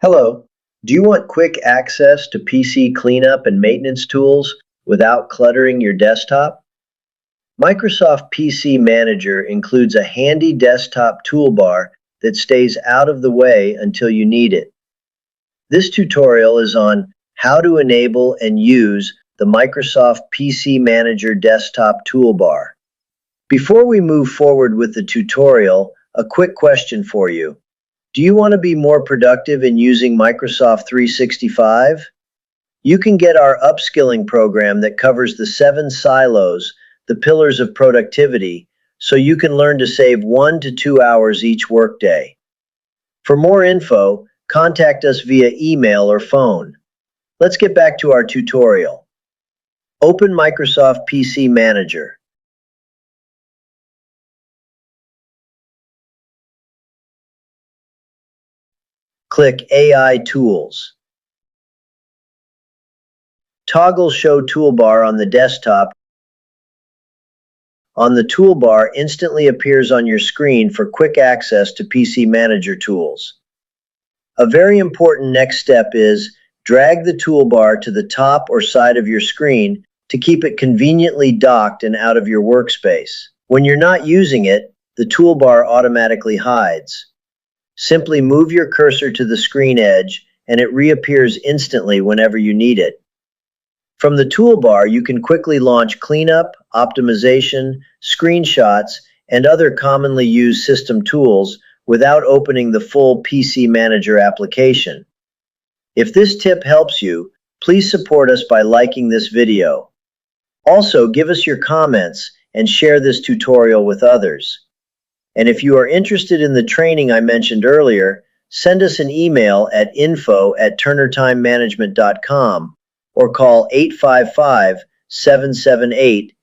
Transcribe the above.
Hello. Do you want quick access to PC cleanup and maintenance tools without cluttering your desktop? Microsoft PC Manager includes a handy desktop toolbar that stays out of the way until you need it. This tutorial is on how to enable and use the Microsoft PC Manager desktop toolbar. Before we move forward with the tutorial, a quick question for you. Do you want to be more productive in using Microsoft 365? You can get our upskilling program that covers the 7 silos, the pillars of productivity, so you can learn to save 1 to 2 hours each workday. For more info, contact us via email or phone. Let's get back to our tutorial. Open Microsoft PC Manager. Click AI Tools. Toggle Show Toolbar on the desktop. On the toolbar instantly appears on your screen for quick access to PC Manager tools. A very important next step is drag the toolbar to the top or side of your screen to keep it conveniently docked and out of your workspace. When you're not using it, the toolbar automatically hides. Simply move your cursor to the screen edge and it reappears instantly whenever you need it. From the toolbar, you can quickly launch cleanup, optimization, screenshots, and other commonly used system tools without opening the full PC Manager application. If this tip helps you, please support us by liking this video. Also, give us your comments and share this tutorial with others. And if you are interested in the training I mentioned earlier, send us an email at info@turnertimemanagement.com or call 855-778-8463.